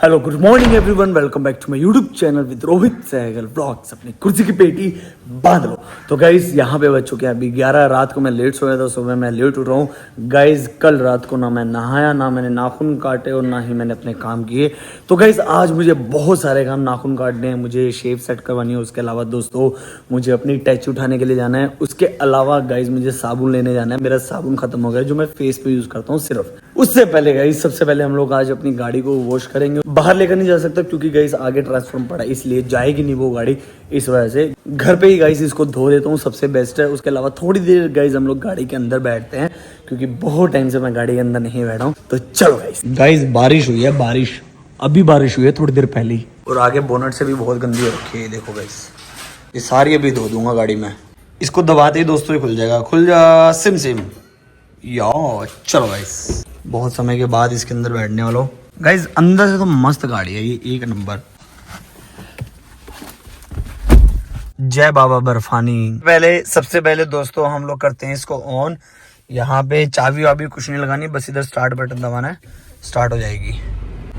Hello good morning everyone, welcome back to my YouTube channel with Rohit Sehgal blogs. अपनी कुर्सी की पेटी बांध लो। तो गाइज यहाँ पे बच चुके हैं अभी 11। रात को मैं लेट सोया था, सुबह मैं लेट उठ रहा हूँ। गाइज कल रात को ना मैं नहाया, ना मैंने नाखून काटे और ना ही मैंने अपने काम किए। तो गाइज आज मुझे बहुत सारे काम, नाखून काटने हैं, मुझे शेव सेट करवानी है। उसके अलावा दोस्तों मुझे अपनी टच उठाने के लिए जाना है। उसके अलावा गाइज मुझे साबुन लेने जाना है। मेरा साबुन खत्म हो गया जो मैं फेस पे यूज करता हूँ सिर्फ। उससे पहले गाइज सबसे पहले हम लोग आज अपनी गाड़ी को वॉश करेंगे। बाहर लेकर नहीं जा सकता क्योंकि गाइस आगे ट्रांसफॉर्म पड़ा, इसलिए जाएगी नहीं वो गाड़ी। इस वजह से घर पे ही गाइस इसको धो देता हूँ, सबसे बेस्ट है। उसके अलावा थोड़ी देर गाइस हम लोग गाड़ी के अंदर बैठते हैं क्योंकि बहुत टाइम से मैं गाड़ी के अंदर नहीं बैठा हूँ। तो चलो गाइस बारिश हुई है, बारिश अभी बारिश हुई है थोड़ी देर पहले ही। और आगे बोनट से भी बहुत गंदी हो रखी है, देखो गाइस। ये सारी अभी धो दूंगा गाड़ी में। इसको दबाते ही दोस्तों ही खुल जाएगा। खुल जा सिम सिम यार। चलो गाइस बहुत समय के बाद इसके अंदर बैठने वाला हूँ। गाइज अंदर से तो मस्त गाड़ी है ये, एक नंबर। जय बाबा बर्फानी। सबसे पहले दोस्तों हम लोग करते हैं इसको ऑन। यहाँ पे चाबी वाबी कुछ नहीं लगानी, बस इधर स्टार्ट बटन दबाना है, स्टार्ट हो जाएगी।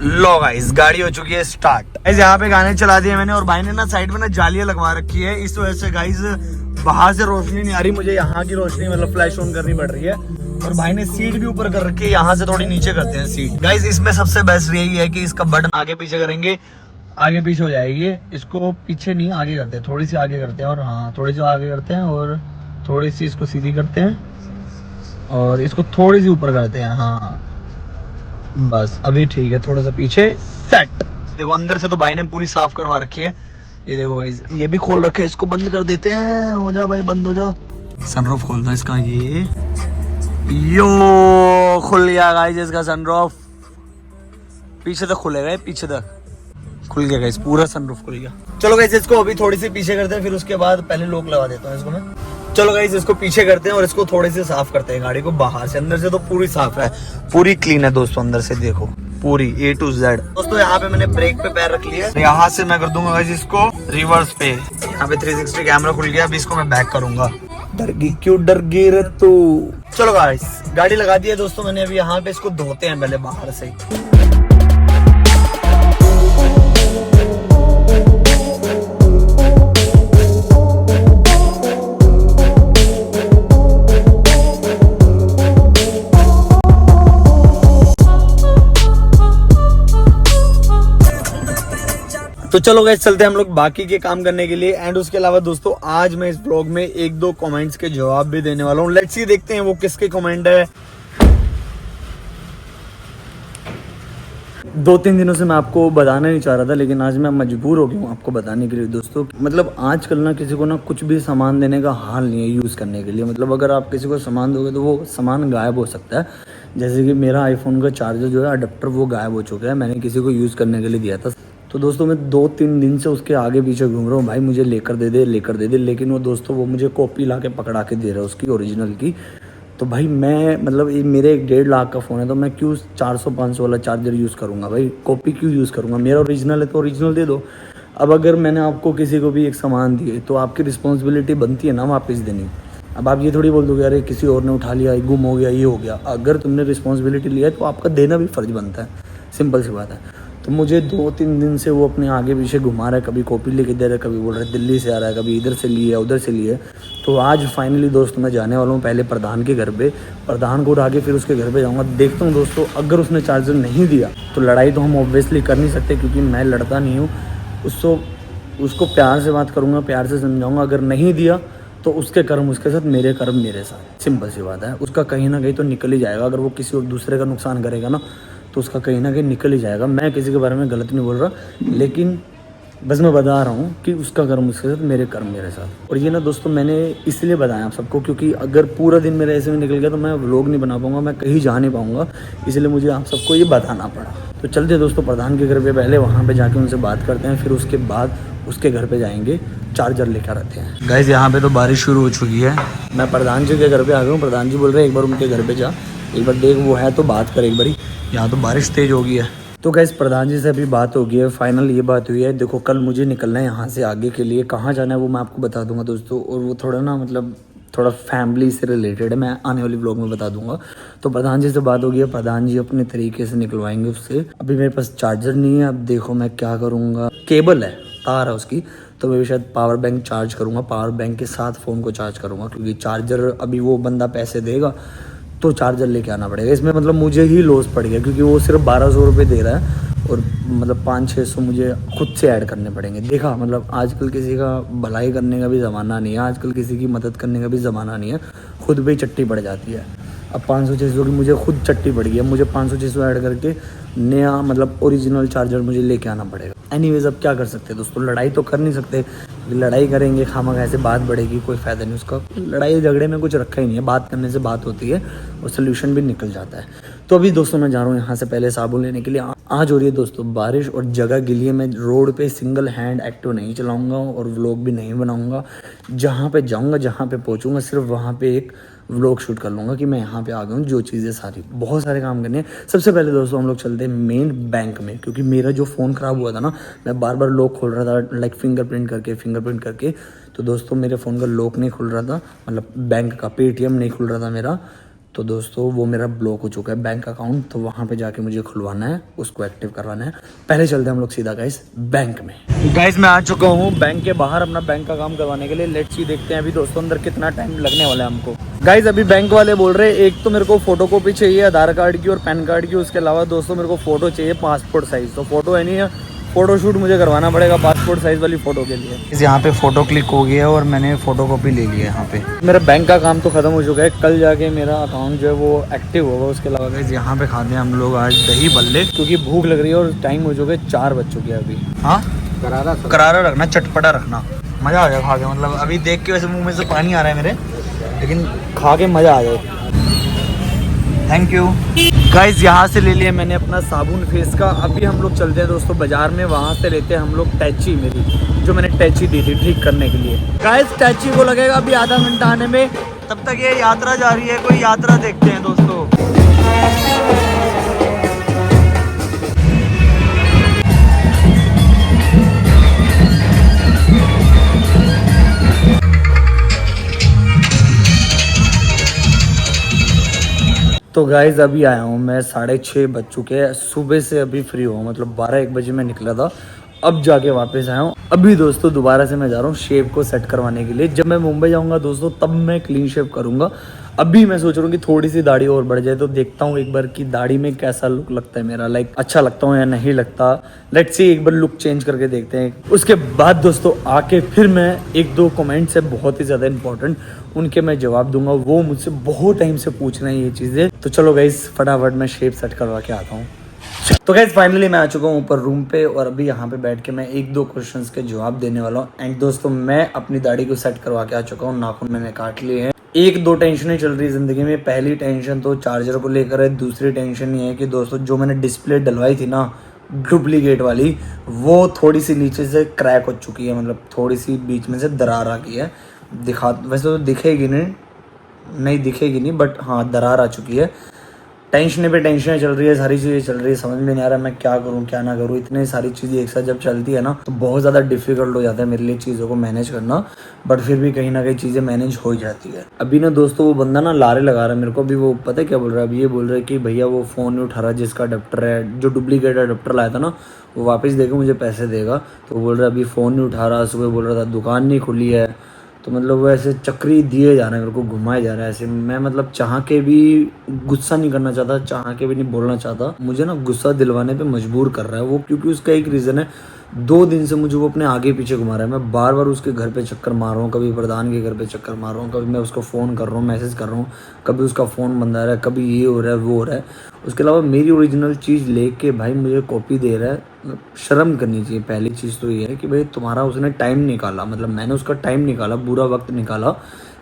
लो गाइस गाड़ी हो चुकी है स्टार्ट। गाइस यहाँ पे गाने चला दिए मैंने और भाई ने ना साइड में ना जालियां लगवा रखी है। इस वजह से गाइस बाहर से रोशनी नहीं आ रही, मुझे यहाँ की रोशनी मतलब फ्लैश ऑन करनी पड़ रही है। और भाई ने सीट भी ऊपर कर रखी है, यहाँ से थोड़ी नीचे करते हैं सीट। गाइस इसमें सबसे बेस्ट यही है कि इसका बटन आगे पीछे करेंगे, आगे पीछे हो जाएगी। इसको पीछे नहीं आगे करते हैं, थोड़ी सी आगे करते हैं। और हाँ थोड़ी सी आगे करते हैं और थोड़ी सी इसको सीधी करते हैं और इसको थोड़ी सी ऊपर करते हैं। हाँ बस अभी ठीक है, थोड़ा सा पीछे सेट। देखो अंदर से तो भाई ने पूरी साफ करवा रखी है। ये देखो गाइस ये भी खोल रखे है, इसको बंद कर देते हैं। हो जा भाई बंद हो जा। सनरूफ खोल दो इसका, ये यो खुल गया गाइस इसका सनरूफ। पीछे तक खुलेगा, पीछे तक खुल गया गाइस, पूरा सनरूफ खुल गया। चलो गाइस इसको अभी थोड़ी सी पीछे करते हैं, फिर उसके बाद पहले लॉक लगा देता हूँ इसको मैं। चलो गाइस इसको पीछे करते हैं और इसको थोड़े से साफ करते हैं गाड़ी को बाहर से। अंदर से तो पूरी साफ है, पूरी क्लीन है दोस्तों। अंदर से देखो पूरी A to Z। दोस्तों यहाँ पे मैंने ब्रेक पे पैर रख लिया है। यहाँ से मैं कर दूंगा गाइस इसको रिवर्स पे। यहाँ पे 360 कैमरा खुल गया। अभी इसको मैं बैक करूंगा। डर गई क्यों, डर गई रे तू। चलो गाइस गाड़ी लगा दी है दोस्तों मैंने। अभी यहाँ पे इसको धोते हैं पहले बाहर से। तो चलो गाइस चलते हैं हम लोग बाकी के काम करने के लिए। एंड उसके अलावा दोस्तों आज मैं इस ब्लॉग में एक दो कमेंट्स के जवाब भी देने वाला हूँ। लेट्स सी देखते हैं वो किसके कमेंट है। 2-3 दिनों से मैं आपको बताना नहीं चाह रहा था, लेकिन आज मैं मजबूर हो गया हूँ आपको बताने के लिए दोस्तों। मतलब आजकल ना किसी को ना कुछ भी सामान देने का हाल नहीं है यूज़ करने के लिए। मतलब अगर आप किसी को सामान दोगे तो वो सामान गायब हो सकता है। जैसे कि मेरा आईफोन का चार्जर जो है अडेप्टर वो गायब हो चुका है, मैंने किसी को यूज़ करने के लिए दिया था। तो दोस्तों मैं 2-3 दिन से उसके आगे पीछे घूम रहा हूँ, भाई मुझे लेकर दे दे लेकर दे दे। लेकिन वो दोस्तों वो मुझे कॉपी ला के पकड़ा के दे रहा है उसकी ओरिजिनल की। तो भाई मैं मतलब ये मेरे 1.5 लाख का फ़ोन है, तो मैं क्यों 400-500 वाला चार्जर यूज़ करूँगा भाई, कॉपी क्यों यूज़ करूँगा। मेरा ओरिजिनल है तो ओरिजिनल दे दो। अब अगर मैंने आपको किसी को भी एक सामान दिए तो आपकी रिस्पॉन्सिबिलिटी बनती है ना वापस देनी। अब आप ये थोड़ी बोल दोगे अरे किसी और ने उठा लिया, गुम हो गया, ये हो गया। अगर तुमने रिस्पॉन्सिबिलिटी लिया है तो आपका देना भी फ़र्ज बनता है, सिंपल सी बात है। तो मुझे 2-3 दिन से वो अपने आगे पीछे घुमा रहा है, कभी कॉपी लेके दे रहा है, कभी बोल रहा है दिल्ली से आ रहा है, कभी इधर से लिए उधर से लिए। तो आज फाइनली दोस्तों मैं जाने वाला हूँ पहले प्रधान के घर पे। प्रधान को उठा के फिर उसके घर पे जाऊँगा। देखता हूँ दोस्तों अगर उसने चार्जर नहीं दिया तो लड़ाई तो हम ऑब्वियसली कर नहीं सकते क्योंकि मैं लड़ता नहीं हूँ। उसको प्यार से बात करूँगा, प्यार से समझाऊँगा। अगर नहीं दिया तो उसके कर्म उसके साथ, मेरे कर्म मेरे साथ, सिंपल सी बात है। उसका कहीं ना कहीं तो निकल ही जाएगा। अगर वो किसी और दूसरे का नुकसान करेगा ना तो उसका कहीं ना कहीं निकल ही जाएगा। मैं किसी के बारे में गलत नहीं बोल रहा, लेकिन बस मैं बता रहा हूँ कि उसका कर्म उसके साथ, मेरे कर्म मेरे साथ। और ये ना दोस्तों मैंने इसलिए बताया आप सबको क्योंकि अगर पूरा दिन मेरा ऐसे में निकल गया तो मैं व्लॉग नहीं बना पाऊँगा, मैं कहीं जा नहीं पाऊँगा। इसलिए मुझे आप सबको ये बताना पड़ा। तो चलते दोस्तों प्रधान के घर पे, पहले वहाँ पे जाके उनसे बात करते हैं, फिर उसके बाद उसके घर पे जाएंगे, चार्जर लेकर आते हैं। गाइस यहाँ पे तो बारिश शुरू हो चुकी है। मैं प्रधान जी के घर पे आ गया हूँ। प्रधान जी बोल रहे हैं एक बार उनके घर पे जा, एक बार देख वो है तो बात कर एक बारी। यहाँ तो बारिश तेज हो गई है। तो गाइस प्रधान जी से अभी बात हो गई है, फाइनल ये बात हुई है। देखो कल मुझे निकलना है यहाँ से आगे के लिए, कहाँ जाना है वो मैं आपको बता दूंगा दोस्तों। और वो थोड़ा ना मतलब थोड़ा फैमिली से रिलेटेड है, मैं आने वाली व्लॉग में बता दूंगा। तो प्रधान जी से बात हो गई है, प्रधान जी अपने तरीके से निकलवाएंगे उससे। अभी मेरे पास चार्जर नहीं है, अब देखो मैं क्या करूँगा। केबल है, तार है उसकी, तो मैं भी शायद पावर बैंक चार्ज करूँगा, पावर बैंक के साथ फ़ोन को चार्ज करूँगा, क्योंकि चार्जर अभी वो बंदा पैसे देगा तो चार्जर लेके आना पड़ेगा। इसमें मतलब मुझे ही लॉस पड़ गया, क्योंकि वो सिर्फ 1200 रुपये दे रहा है और मतलब 500-600 मुझे खुद से ऐड करने पड़ेंगे। देखा, मतलब आजकल किसी का भलाई करने का भी ज़माना नहीं है, आजकल किसी की मदद करने का भी ज़माना नहीं है, खुद पे ही चट्टी पड़ जाती है। अब 500-600 की मुझे खुद चट्टी पड़ गई है, मुझे 500-600 ऐड करके नया मतलब ओरिजिनल चार्जर मुझे लेके आना पड़ेगा। एनीवेज अब क्या कर सकते हैं दोस्तों, लड़ाई तो कर नहीं सकते, लड़ाई करेंगे खामखा ऐसे बात बढ़ेगी, कोई फ़ायदा नहीं उसका। लड़ाई झगड़े में कुछ रखा ही नहीं है, बात करने से बात होती है और सोल्यूशन भी निकल जाता है। तो अभी दोस्तों मैं जा रहा हूँ यहाँ से पहले साबुन लेने के लिए। आज हो रही है दोस्तों बारिश और जगह गिली है, मैं रोड पे सिंगल हैंड एक्टिव नहीं चलाऊँगा और व्लॉग भी नहीं बनाऊँगा। जहाँ पे जाऊँगा, जहाँ पे पहुँचूँगा, सिर्फ वहाँ पे एक व्लॉग शूट कर लूँगा कि मैं यहाँ पे आ गया हूँ। जो चीज़ें सारी बहुत सारे काम करने हैं। सबसे पहले दोस्तों हम लोग चलते हैं मेन बैंक में, क्योंकि मेरा जो फ़ोन ख़राब हुआ था ना, मैं बार बार लॉक खोल रहा था, लाइक फिंगरप्रिंट करके। तो दोस्तों मेरे फ़ोन का लॉक नहीं खुल रहा था, मतलब बैंक का पेटीएम नहीं खुल रहा था मेरा। तो दोस्तों वो मेरा ब्लॉक हो चुका है बैंक अकाउंट, तो वहाँ पे जाके मुझे खुलवाना है, उसको एक्टिव करवाना है। पहले चलते हैं हम लोग सीधा गाइस बैंक में। गाइस मैं आ चुका हूँ बैंक के बाहर अपना बैंक का काम करवाने के लिए। लेट्स सी, देखते हैं अभी दोस्तों अंदर कितना टाइम लगने वाला है हमको। गाइस अभी बैंक वाले बोल रहे हैं एक तो मेरे को फोटोकॉपी चाहिए आधार कार्ड की और पैन कार्ड की, उसके अलावा दोस्तों मेरे को फ़ोटो चाहिए पासपोर्ट साइज़। तो फ़ोटो है नहीं है, फ़ोटोशूट मुझे करवाना पड़ेगा पासपोर्ट साइज़ वाली फ़ोटो के लिए। इस यहाँ पे फ़ोटो क्लिक हो गया और मैंने फ़ोटोकॉपी ले ली है यहाँ पे। मेरा बैंक का काम तो ख़त्म हो चुका है, कल जाके मेरा अकाउंट जो है वो एक्टिव होगा। उसके अलावा गाइस यहाँ पे खाते हैं हम लोग आज दही बल्ले, क्योंकि भूख लग रही है और टाइम हो चुका है 4 बज चुके हैं अभी। हाँ करारा रखना, चटपटा रखना, मज़ा आ जाए खा के। मतलब अभी देख के वैसे मुँह में से पानी आ रहा है मेरे, लेकिन खा के मज़ा आ जाए। Thank you guys. यहाँ से ले लिया मैंने अपना साबुन फेस का। अभी हम लोग चलते हैं दोस्तों बाजार में, वहाँ से लेते हैं हम लोग टैची, मेरी जो मैंने टैची दी थी ठीक करने के लिए। गाइज टैची को लगेगा अभी आधा घंटा आने में, तब तक ये यात्रा जा रही है। कोई यात्रा देखते हैं दोस्तों। तो गाइज़ अभी आया हूँ मैं, 6:30 बज चुके हैं, सुबह से अभी फ्री हुआ, मतलब 12-1 बजे मैं निकला था, अब जाके वापस आया हूँ। अभी दोस्तों दोबारा से मैं जा रहा हूँ शेव को सेट करवाने के लिए। जब मैं मुंबई जाऊँगा दोस्तों तब मैं क्लीन शेव करूँगा। अभी मैं सोच रहा हूँ कि थोड़ी सी दाढ़ी और बढ़ जाए, तो देखता हूँ एक बार कि दाढ़ी में कैसा लुक लगता है मेरा, लाइक अच्छा लगता हूँ या नहीं लगता। लेट्स सी, एक बार लुक चेंज करके देखते हैं। उसके बाद दोस्तों आके फिर मैं 1-2 कमेंट्स है बहुत ही ज़्यादा इंपॉर्टेंट, उनके मैं जवाब दूंगा। वो मुझसे बहुत टाइम से पूछ रहे हैं ये चीज़ें। तो चलो गाइस फटाफट मैं शेप सेट करवा के आता हूँ। तो गाइस फाइनली मैं आ चुका हूँ ऊपर रूम पे, और अभी यहाँ पे बैठ के मैं 1-2 क्वेश्चंस के जवाब देने वाला हूँ। एंड दोस्तों मैं अपनी दाढ़ी को सेट करवा के आ चुका हूँ, नाखून मैंने काट लिए हैं। 1-2 टेंशनें चल रही है ज़िंदगी में। पहली टेंशन तो चार्जर को लेकर है, दूसरी टेंशन ये है कि दोस्तों जो मैंने डिस्प्ले डलवाई थी ना डुप्लीकेट वाली, वो थोड़ी सी नीचे से क्रैक हो चुकी है, मतलब थोड़ी सी बीच में से दरार आ गई है। वैसे तो दिखेगी नहीं दिखेगी नहीं, बट हाँ दरार आ चुकी है। टेंशन पे टेंशन चल रही है, सारी चीज़ें चल रही है, समझ में नहीं आ रहा मैं क्या करूँ क्या ना करूँ। इतनी सारी चीज़ें एक साथ जब चलती है ना तो बहुत ज़्यादा डिफिकल्ट हो जाता है मेरे लिए चीज़ों को मैनेज करना, बट फिर भी कहीं ना कहीं चीज़ें मैनेज हो जाती है। अभी ना दोस्तों वो बंदा ना लारे लगा रहा है मेरे को। अभी वो पता है क्या बोल रहा है, अभी ये बोल रहा है कि भैया वो फ़ोन नहीं उठा रहा जिसका अडेप्टर है, जो डुप्लीकेट अडेप्टर लाया था ना, वो वापस देकर मुझे पैसे देगा। तो बोल रहा है अभी फ़ोन नहीं उठा रहा, सुबह बोल रहा था दुकान नहीं खुली है। तो मतलब वो ऐसे चक्री दिए जा रहे हैं मेरे को, घुमाए जा रहा है ऐसे। मैं मतलब चाह के भी गुस्सा नहीं करना चाहता, चाह के भी नहीं बोलना चाहता, मुझे ना गुस्सा दिलवाने पे मजबूर कर रहा है वो, क्योंकि उसका एक रीज़न है। 2 दिन से मुझे वो अपने आगे पीछे घुमा रहा है। मैं बार बार उसके घर पे चक्कर मार रहा हूँ, कभी प्रधान के घर पे चक्कर मार रहा हूँ, कभी मैं उसको फ़ोन कर रहा हूँ, मैसेज कर रहा हूँ, कभी उसका फ़ोन बंद आ रहा है, कभी ये हो रहा है वो हो रहा है। उसके अलावा मेरी ओरिजिनल चीज़ लेके भाई मुझे कॉपी दे रहा है। शर्म करनी चाहिए। पहली चीज़ तो ये है कि भाई तुम्हारा उसने टाइम निकाला, मतलब मैंने उसका टाइम निकाला, बुरा वक्त निकाला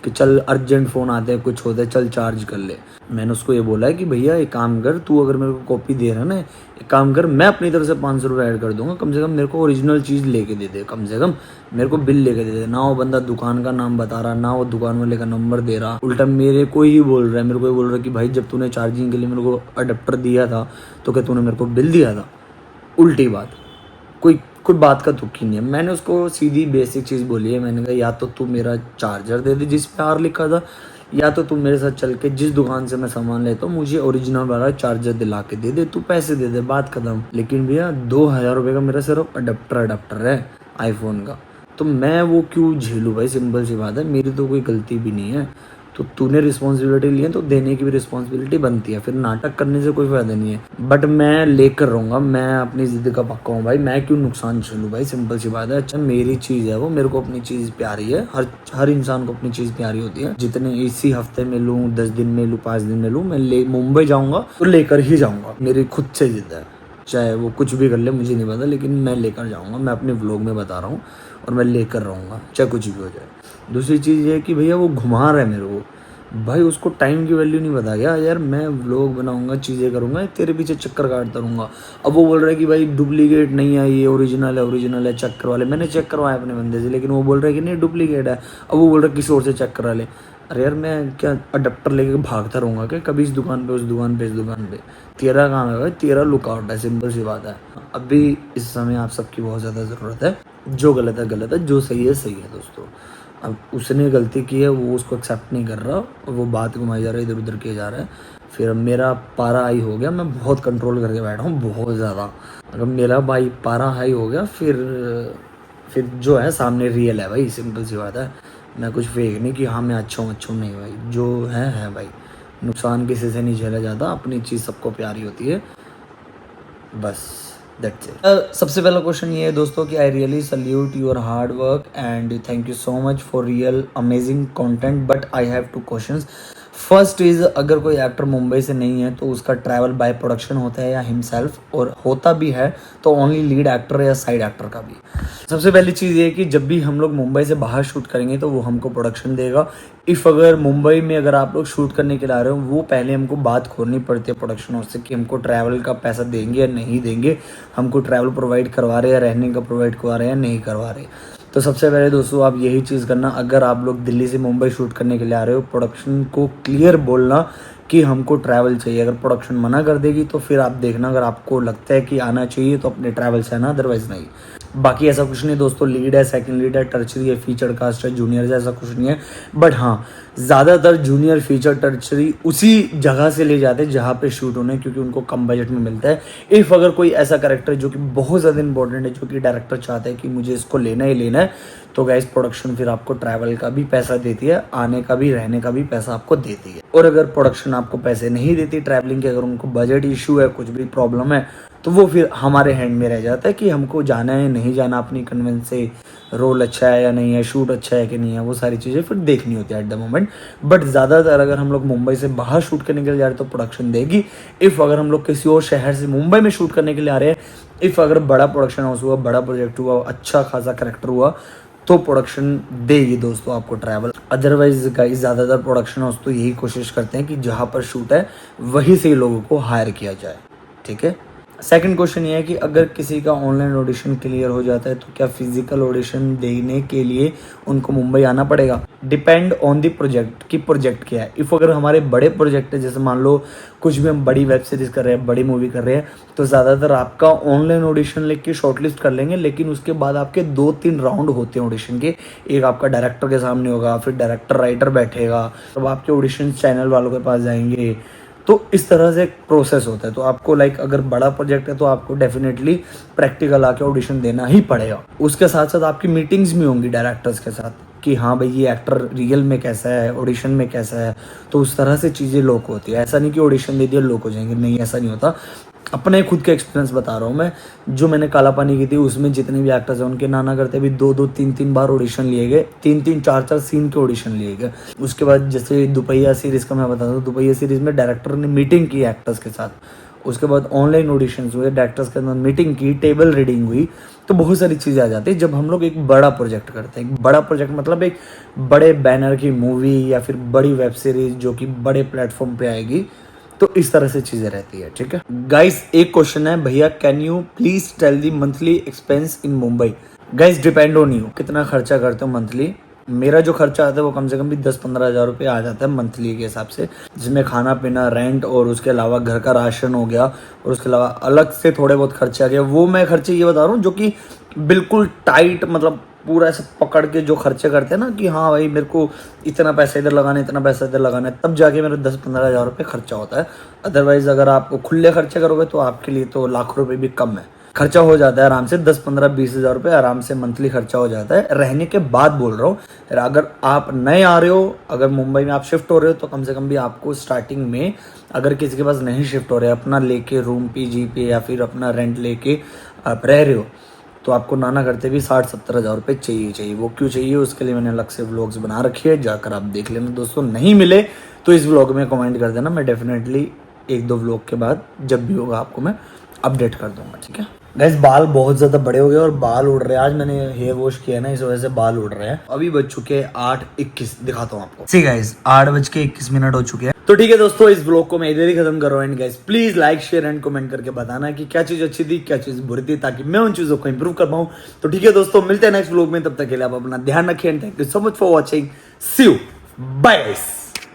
कि चल अर्जेंट फ़ोन आते हैं, कुछ होता है, चल चार्ज कर ले। मैंने उसको ये बोला है कि भैया एक काम कर, तू अगर मेरे को कॉपी दे रहा है ना, एक काम कर, मैं अपनी तरफ से 500 रुपये ऐड कर दूंगा, कम से कम मेरे को ओरिजिनल चीज़ लेके दे दे, कम से कम मेरे को बिल लेके दे दे। ना वो बंदा दुकान का नाम बता रहा, ना वो दुकान वाले का नंबर दे रहा, उल्टा मेरे को ही बोल रहा है, मेरे को ही बोल रहा है कि भाई जब तूने चार्जिंग के लिए मेरे को अडेप्टर दिया था तो क्या तूने मेरे को बिल दिया था? उल्टी बात। कोई कोई बात का तुक ही नहीं है। मैंने उसको सीधी बेसिक चीज़ बोली है, मैंने कहा या तो तू मेरा चार्जर दे दे जिस पे आर लिखा था, या तो तू मेरे साथ चल के जिस दुकान से मैं सामान लेता हूँ मुझे ओरिजिनल वाला चार्जर दिला के दे दे, तू पैसे दे दे, बात खत्म। लेकिन भैया 2000 रुपये का मेरा सिर्फ अडेप्टर है आईफोन का, तो मैं वो क्यों झेलूँ भाई? सिंपल सी बात है, मेरी तो कोई गलती भी नहीं है। तो तूने रिस्पॉन्सिबिलिटी ली है तो देने की भी रिस्पॉन्सिबिलिटी बनती है, फिर नाटक करने से कोई फायदा नहीं है। बट मैं लेकर रहूँगा, मैं अपनी जिद का पक्का हूँ भाई, मैं क्यों नुकसान झेलूँ भाई? सिंपल सी बात है। अच्छा मेरी चीज़ है वो, मेरे को अपनी चीज़ प्यारी है, हर इंसान को अपनी चीज़ प्यारी होती है। जितने इसी हफ्ते में लूँ, 10 दिन में लूँ, 5 दिन में लूँ, मैं मुंबई जाऊँगा तो लेकर ही जाऊँगा, मेरी खुद से जिद है। चाहे वो कुछ भी कर ले मुझे नहीं पता, लेकिन मैं लेकर जाऊँगा, मैं अपने व्लॉग में बता रहा हूँ, और मैं लेकर रहूँगा चाहे कुछ भी हो जाए। दूसरी चीज़ ये है कि भैया वो घुमा रहा है मेरे को, भाई उसको टाइम की वैल्यू नहीं बता गया यार। मैं व्लॉग बनाऊंगा, चीज़ें करूंगा, तेरे पीछे चक्कर काटता रहूँगा। अब वो बोल रहा है कि भाई डुप्लीकेट नहीं है, ये ओरिजिनल है, चेक करवा ले। मैंने चेक करवाया अपने बंदे से, लेकिन वो बोल रहा है कि नहीं डुप्लीकेट है। अब वो बोल रहा है किसी और से चेक करा ले। अरे यार मैं क्या अडेप्टर लेके भागता रहूँगा क्या? कभी इस दुकान पे, उस दुकान पे, इस दुकान पे। तेरा काम है भाई, तेरा लुकआउट है, सिंपल सी बात है। अभी इस समय आप सबकी बहुत ज़्यादा ज़रूरत है। जो गलत है गलत है, जो सही है दोस्तों। अब उसने गलती की है, वो उसको एक्सेप्ट नहीं कर रहा, और वो बात घुमाई जा रहा है, इधर उधर किया जा रहा है। फिर अब मेरा पारा हाई हो गया, मैं बहुत कंट्रोल करके बैठा हूँ, बहुत ज़्यादा। अगर मेरा भाई पारा हाई हो गया, फिर जो है सामने रियल है भाई, सिंपल सी बात है। मैं कुछ फेक नहीं कि हाँ मैं अच्छा हूँ नहीं भाई, जो है भाई। नुकसान किसी से नहीं झेला जाता, अपनी चीज़ सबको प्यारी होती है, बस दैट्स इट। सबसे पहला क्वेश्चन ये है दोस्तों कि I really salute your hard work and thank you so much for real amazing content, but I have 2 questions. First is, अगर कोई एक्टर मुंबई से नहीं है तो उसका ट्रैवल बाय प्रोडक्शन होता है या हिमसेल्फ, और होता भी है तो ओनली लीड एक्टर या साइड एक्टर का भी? सबसे पहली चीज़ ये है कि जब भी हम लोग मुंबई से बाहर शूट करेंगे तो वो हमको प्रोडक्शन देगा। इफ़ अगर मुंबई में अगर आप लोग शूट करने के लिए आ रहे हो, वो पहले हमको बात खोलनी पड़ती है प्रोडक्शन हाउस से कि हमको ट्रैवल का पैसा देंगे या नहीं देंगे, हमको ट्रैवल प्रोवाइड करवा रहे हैं, रहने का प्रोवाइड करवा रहे हैं या नहीं करवा रहे। तो सबसे पहले दोस्तों आप यही चीज़ करना, अगर आप लोग दिल्ली से मुंबई शूट करने के लिए आ रहे हो, प्रोडक्शन को क्लियर बोलना कि हमको ट्रैवल चाहिए। अगर प्रोडक्शन मना कर देगी तो फिर आप देखना, अगर आपको लगता है कि आना चाहिए तो अपने ट्रैवल से आना, अदरवाइज नहीं। बाकी ऐसा कुछ नहीं दोस्तों, लीड है, सेकंड लीड है, टर्चरी है, फीचर कास्ट है, जूनियर है, ऐसा कुछ नहीं है। बट हाँ, ज़्यादातर जूनियर, फीचर, टर्चरी उसी जगह से ले जाते हैं जहाँ पे शूट होने, क्योंकि उनको कम बजट में मिलता है। इफ़ अगर कोई ऐसा कैरेक्टर जो कि बहुत ज़्यादा इंपॉर्टेंट है, जो कि डायरेक्टर चाहते हैं कि मुझे इसको लेना ही लेना है, तो गाइस प्रोडक्शन फिर आपको ट्रैवल का भी पैसा देती है, आने का भी, रहने का भी पैसा आपको देती है। और अगर प्रोडक्शन आपको पैसे नहीं देती ट्रैवलिंग के, अगर उनको बजट इशू है, कुछ भी प्रॉब्लम है, तो वो फिर हमारे हैंड में रह जाता है कि हमको जाना है नहीं जाना, अपनी कन्वेंस से रोल अच्छा है या नहीं है, शूट अच्छा है कि नहीं है, वो सारी चीज़ें फिर देखनी होती है एट द मोमेंट। बट ज़्यादातर अगर हम लोग मुंबई से बाहर शूट करने के लिए जा रहे हैं तो प्रोडक्शन देगी। इफ़ अगर हम लोग किसी और शहर से मुंबई में शूट करने के लिए आ रहे हैं, इफ़ अगर बड़ा प्रोडक्शन हाउस हुआ, बड़ा प्रोजेक्ट हुआ, अच्छा खासा कैरेक्टर हुआ, तो प्रोडक्शन देगी दोस्तों आपको ट्रैवल। अदरवाइज गाइस ज़्यादातर प्रोडक्शन हाउस तो यही कोशिश करते हैं कि जहाँ पर शूट है वहीं से लोगों को हायर किया जाए, ठीक है। सेकंड क्वेश्चन ये है कि अगर किसी का ऑनलाइन ऑडिशन क्लियर हो जाता है तो क्या फिजिकल ऑडिशन देने के लिए उनको मुंबई आना पड़ेगा? डिपेंड ऑन द प्रोजेक्ट कि प्रोजेक्ट क्या है। इफ़ अगर हमारे बड़े प्रोजेक्ट है, जैसे मान लो कुछ भी हम बड़ी वेब सीरीज़ कर रहे हैं, बड़ी मूवी कर रहे हैं, तो ज़्यादातर आपका ऑनलाइन ऑडिशन लेके शॉर्टलिस्ट कर लेंगे, लेकिन उसके बाद आपके 2-3 राउंड होते हैं ऑडिशन के। एक आपका डायरेक्टर के सामने होगा, फिर डायरेक्टर राइटर बैठेगा, तब आपके ऑडिशन चैनल वालों के पास जाएंगे। तो इस तरह से एक प्रोसेस होता है। तो आपको अगर बड़ा प्रोजेक्ट है तो आपको डेफिनेटली प्रैक्टिकल आके ऑडिशन देना ही पड़ेगा। उसके साथ साथ आपकी मीटिंग्स भी होंगी डायरेक्टर्स के साथ कि हाँ भाई ये एक्टर रियल में कैसा है, ऑडिशन में कैसा है। तो उस तरह से चीज़ें लॉक होती है। ऐसा नहीं कि ऑडिशन दे दिया लॉक हो जाएंगे, नहीं ऐसा नहीं होता। अपने खुद के एक्सपीरियंस बता रहा हूँ मैं। जो मैंने काला पानी की थी उसमें जितने भी एक्टर्स हैं उनके नाना करते भी 2-2, 3-3 बार ऑडिशन लिए गए, 3-3, 4-4 सीन के ऑडिशन लिए गए। उसके बाद जैसे दुपहिया सीरीज़ का मैं बताता हूँ, दुपहिया सीरीज़ में डायरेक्टर ने मीटिंग की एक्टर्स के साथ। उसके बाद ऑनलाइन ऑडिशन हुए, डायरेक्टर्स के साथ मीटिंग की, टेबल रीडिंग हुई। तो बहुत सारी चीज़ें आ जाती है जब हम लोग एक बड़ा प्रोजेक्ट करते हैं। एक बड़ा प्रोजेक्ट मतलब एक बड़े बैनर की मूवी या फिर बड़ी वेब सीरीज जो कि बड़े प्लेटफॉर्म पे आएगी। तो इस तरह से चीज़ें रहती है, ठीक है गाइस। एक क्वेश्चन है, भैया can you please tell the monthly expense in Mumbai? Guys depend on you कितना खर्चा करते हो मंथली। मेरा जो खर्चा आता है वो कम से कम भी 10-15 हज़ार रुपये आ जाता है मंथली के हिसाब से, जिसमें खाना पीना, रेंट और उसके अलावा घर का राशन हो गया और उसके अलावा अलग से थोड़े बहुत खर्चे आ गए। वो मैं खर्चे ये बता रहा हूँ जो कि बिल्कुल टाइट, मतलब पूरा ऐसे पकड़ के जो खर्चे करते हैं ना कि हाँ भाई मेरे को इतना पैसा इधर लगाना है, इतना पैसा इधर लगाना है, तब जाके मेरा 10-15 हज़ार रुपये खर्चा होता है। अदरवाइज़ अगर आप खुले खर्चे करोगे तो आपके लिए तो लाख रुपये भी कम है। खर्चा हो जाता है आराम से 10-15-20 हज़ार रुपये आराम से मंथली खर्चा हो जाता है। रहने के बाद बोल रहा हूँ, अगर आप नए आ रहे हो, अगर मुंबई में आप शिफ्ट हो रहे हो तो कम से कम भी आपको स्टार्टिंग में, अगर किसी के पास नहीं शिफ्ट हो रहे, अपना लेके रूम पीजी पे या फिर अपना रेंट लेके आप रह रहे हो, तो आपको ना करते भी 60-70 हज़ार रुपये चाहिए। वो क्यों चाहिए उसके लिए मैंने अलग से व्लॉग्स बना रखी है, जाकर आप देख लेना दोस्तों। नहीं मिले तो इस व्लॉग में कमेंट कर देना, मैं डेफिनेटली 1-2 व्लॉग के बाद जब भी होगा आपको मैं अपडेट कर दूंगा, ठीक है। गाइस बाल बहुत ज़्यादा बड़े हो गए और बाल उड़ रहे हैं। आज मैंने हेयर वॉश किया ना, इस वजह से बाल उड़ रहे हैं। अभी बज चुके 8:21, दिखाता हूँ आपको। ठीक है गाइस, 8:21 हो चुके हैं। तो ठीक है दोस्तों, इस व्लॉग को मैं इधर ही खत्म कर रहा हूँ। And guys please like, share and comment करके बताना कि क्या चीज़ अच्छी थी, क्या चीज़ बुरी थी, ताकि मैं उन चीज़ों को इंप्रूव कर पाऊँ। तो ठीक है दोस्तों, मिलते हैं नेक्स्ट व्लॉग में। तब तक के लिए आप अपना ध्यान रखिए and thank you so much for watching. See you, bye guys.